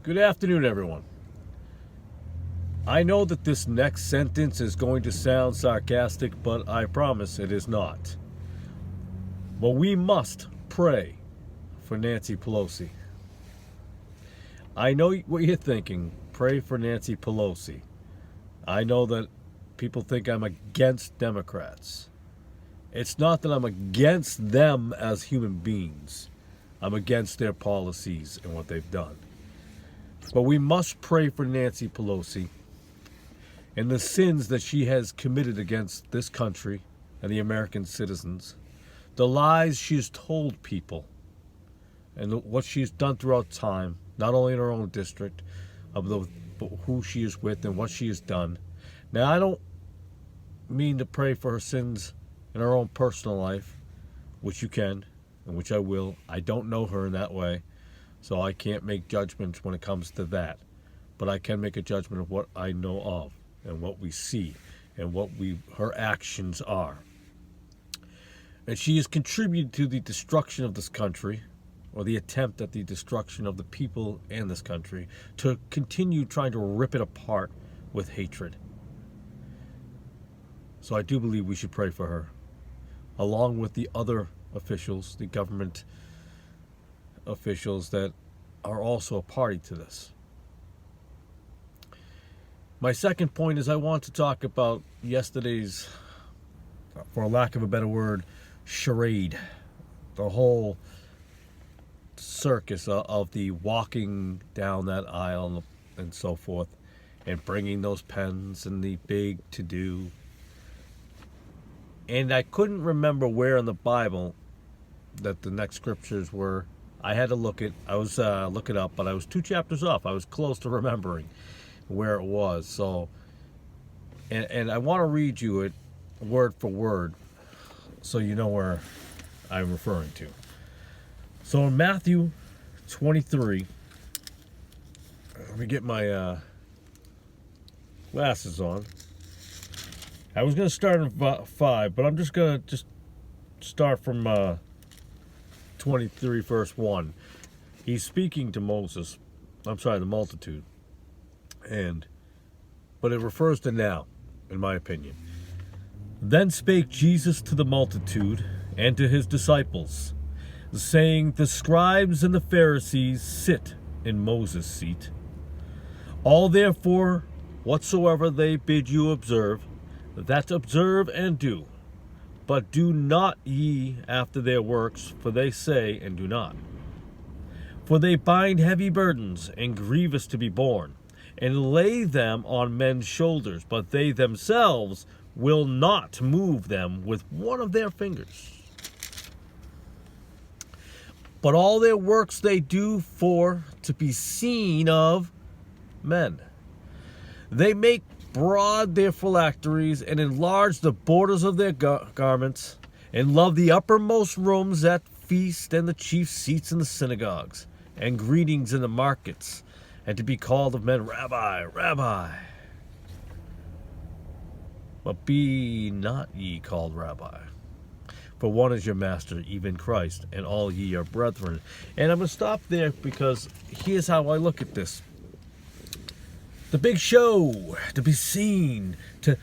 Good afternoon, everyone. I know that this next sentence is going to sound sarcastic, but I promise it is not. But we must pray for Nancy Pelosi. I know what you're thinking. Pray for Nancy Pelosi. I know that people think I'm against Democrats. It's not that I'm against them as human beings. I'm against their policies and what they've done. But we must pray for Nancy Pelosi and the sins that she has committed against this country and the American citizens, the lies she has told people, and what she's done throughout time, not only in her own district, but who she is with and what she has done. Now, I don't mean to pray for her sins in her own personal life, which you can, and which I will. I don't know her in that way, so I can't make judgments when it comes to that. But I can make a judgment of what I know of and what we see and what her actions are. And she has contributed to the destruction of this country, or the attempt at the destruction of the people in this country, to continue trying to rip it apart with hatred. So I do believe we should pray for her, along with the other officials, the government officials that are also a party to this. My second point is I want to talk about yesterday's, for a lack of a better word, charade. The whole circus of the walking down that aisle and so forth, and bringing those pens and the big to-do. And I couldn't remember where in the Bible that the next scriptures were. I had to look it up, but I was 2 chapters off. I was close to remembering where it was. So, and I want to read you it word for word, so you know where I'm referring to. So in Matthew 23, let me get my glasses on. I was going to start in 5, but I'm just going to start from 23, verse 1. He's speaking to the multitude. But it refers to now, in my opinion. Then spake Jesus to the multitude and to his disciples, saying, the scribes and the Pharisees sit in Moses' seat. All therefore, whatsoever they bid you observe, that observe and do. But do not ye after their works, for they say and do not. For they bind heavy burdens and grievous to be borne, and lay them on men's shoulders, but they themselves will not move them with one of their fingers. But all their works they do for to be seen of men. They make broad their phylacteries, and enlarge the borders of their garments, and love the uppermost rooms at feast, and the chief seats in the synagogues, and greetings in the markets, and to be called of men, Rabbi, Rabbi. But be not ye called Rabbi, for one is your master, even Christ, and all ye are brethren. And I'm going to stop there, because here's how I look at this. The big show, to be seen, to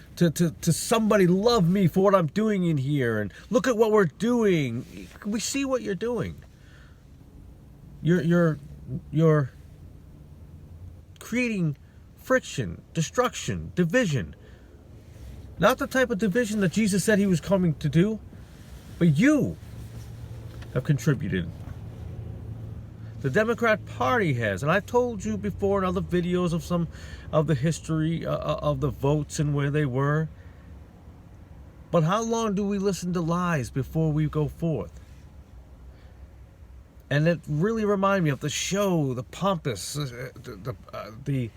somebody love me for what I'm doing in here, and look at what we're doing. We see what you're doing. You're creating friction, destruction, division. Not the type of division that Jesus said he was coming to do, but you have contributed. The Democrat Party has, and I've told you before in other videos of some of the history of the votes and where they were. But how long do we listen to lies before we go forth? And it really reminded me of the show, the pompous, I was going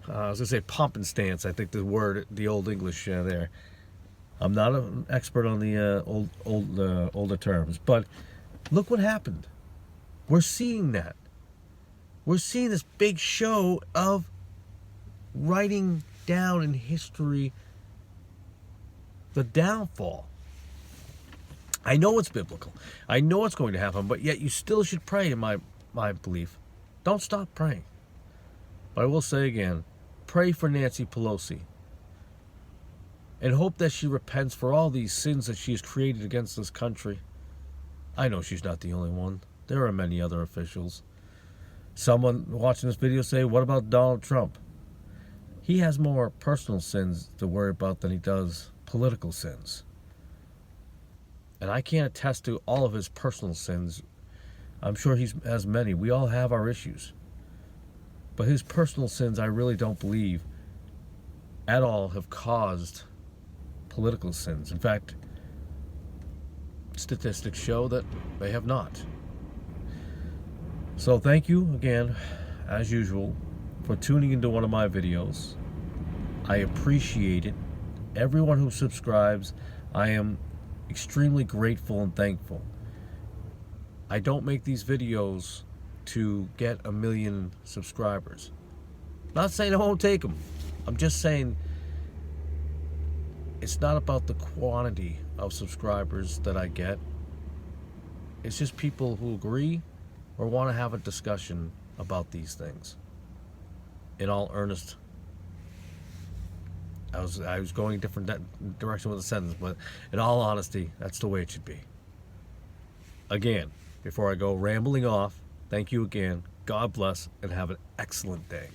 to say pomp and stance. I think the old English there. I'm not an expert on the older terms, but look what happened. We're seeing that. We're seeing this big show of writing down in history the downfall. I know it's biblical. I know it's going to happen, but yet you still should pray, in my belief. Don't stop praying. But I will say again, pray for Nancy Pelosi. And hope that she repents for all these sins that she has created against this country. I know she's not the only one. There are many other officials. Someone watching this video say, what about Donald Trump? He has more personal sins to worry about than he does political sins. And I can't attest to all of his personal sins. I'm sure he has many. We all have our issues. But his personal sins, I really don't believe at all have caused political sins. In fact, statistics show that they have not. So thank you again, as usual, for tuning into one of my videos. I appreciate it. Everyone who subscribes, I am extremely grateful and thankful. I don't make these videos to get 1 million subscribers. Not saying I won't take them. I'm just saying it's not about the quantity of subscribers that I get. It's just people who agree or want to have a discussion about these things. In all earnest, I was going a different direction with the sentence, but in all honesty, that's the way it should be. Again, before I go rambling off, thank you again. God bless and have an excellent day.